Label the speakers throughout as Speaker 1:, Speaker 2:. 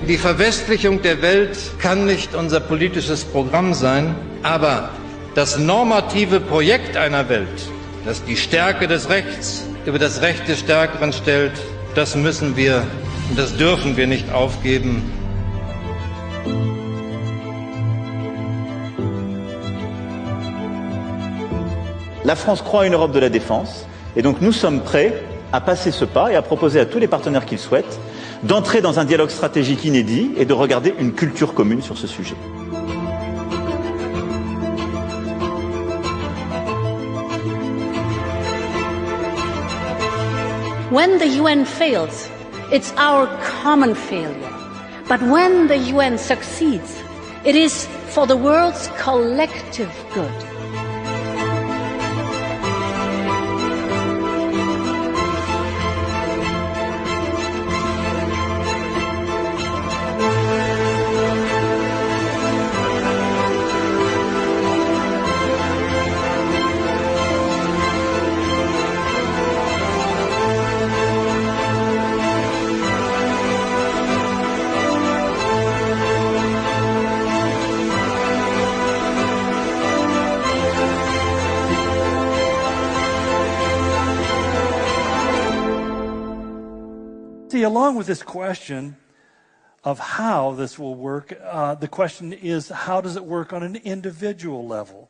Speaker 1: Die Verwestlichung der Welt kann nicht unser politisches Programm sein, aber das normative Projekt einer Welt, das die Stärke des Rechts über das Recht des Stärkeren stellt, das müssen wir und das dürfen wir nicht aufgeben.
Speaker 2: La France croit à une Europe de la défense, et donc nous sommes prêts à passer ce pas et à proposer à tous les partenaires qui le souhaitent d'entrer dans un dialogue stratégique inédit et de regarder une culture commune sur ce sujet.
Speaker 3: When the UN fails, it's our common failure. But when the UN succeeds, it is for the world's collective good.
Speaker 4: See, along with this question of how this will work, the question is, how does it work on an individual level?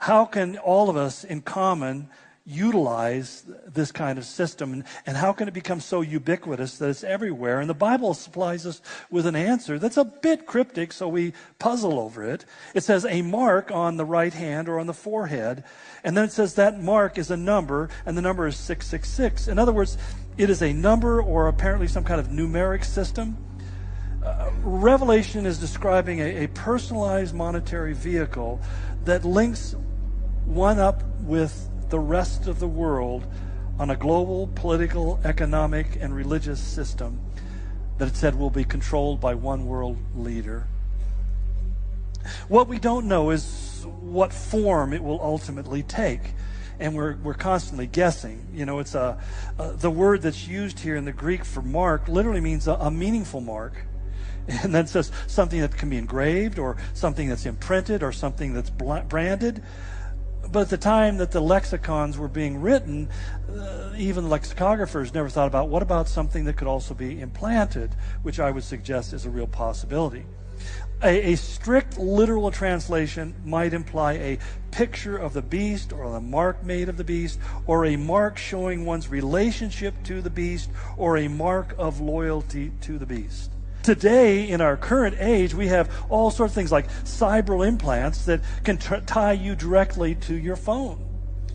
Speaker 4: How can all of us in common utilize this kind of system, and how can it become so ubiquitous that it's everywhere? And the Bible supplies us with an answer that's a bit cryptic, so we puzzle over it. It says a mark on the right hand or on the forehead, and then it says that mark is a number, and the number is 666. In other words, it is a number or apparently some kind of numeric system. Revelation is describing a personalized monetary vehicle that links one up with the rest of the world on a global, political, economic, and religious system that it said will be controlled by one world leader. What we don't know is what form it will ultimately take. And we're constantly guessing. You know, it's the word that's used here in the Greek for mark literally means a meaningful mark. And then it says something that can be engraved or something that's imprinted or something that's branded. But at the time that the lexicons were being written, even lexicographers never thought about what about something that could also be implanted, which I would suggest is a real possibility. A strict literal translation might imply a picture of the beast or the mark made of the beast or a mark showing one's relationship to the beast or a mark of loyalty to the beast. Today, in our current age, we have all sorts of things like cyber implants that can tie you directly to your phone.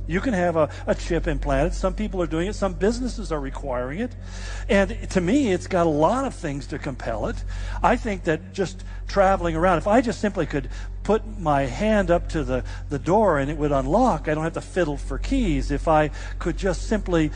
Speaker 4: You can have a chip implanted. Some people are doing it. Some businesses are requiring it. And to me, it's got a lot of things to compel it. I think that just traveling around, if I just simply could put my hand up to the door and it would unlock, I don't have to fiddle for keys. If I could just simply,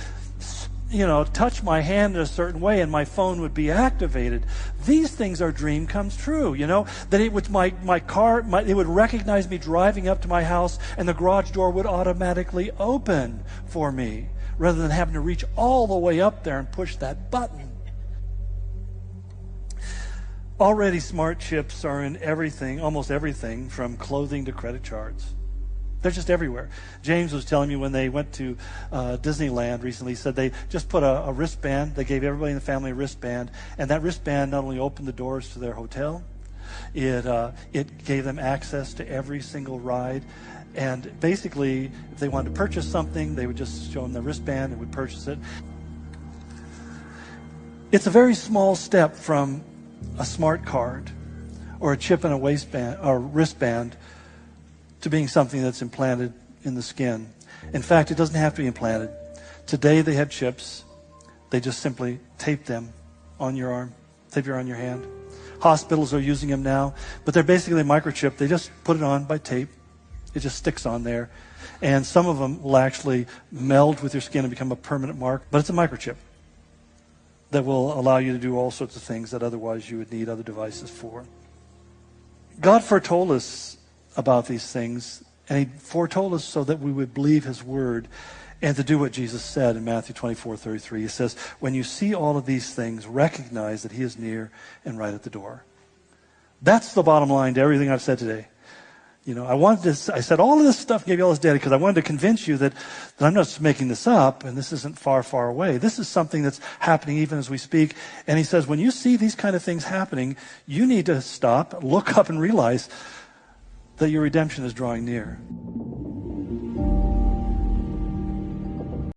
Speaker 4: touch my hand in a certain way and my phone would be activated. These things are dream comes true, that it would it would recognize me driving up to my house and the garage door would automatically open for me rather than having to reach all the way up there and push that button. Already smart chips are in everything, almost everything, from clothing to credit cards. They're just everywhere. James was telling me when they went to Disneyland recently, he said they just put a wristband. They gave everybody in the family a wristband, and that wristband not only opened the doors to their hotel, it gave them access to every single ride. And basically, if they wanted to purchase something, they would just show them the wristband and would purchase it. It's a very small step from a smart card or a chip in a waistband or wristband to being something that's implanted in the skin. In fact, it doesn't have to be implanted. Today they have chips. They just simply tape them on your arm, tape your on your hand. Hospitals are using them now, but they're basically a microchip. They just put it on by tape. It just sticks on there. And some of them will actually meld with your skin and become a permanent mark, but it's a microchip that will allow you to do all sorts of things that otherwise you would need other devices for. God foretold us about these things, and he foretold us so that we would believe his word. and to do what Jesus said in Matthew 24:33. He says, when you see all of these things, recognize that he is near and right at the door. That's the bottom line to everything I've said today. You know, I said all of this stuff, gave you all this data because I wanted to convince you that I'm not just making this up and this isn't far, far away. This is something that's happening even as we speak. And he says, when you see these kind of things happening, you need to stop, look up and realize that your redemption is drawing near.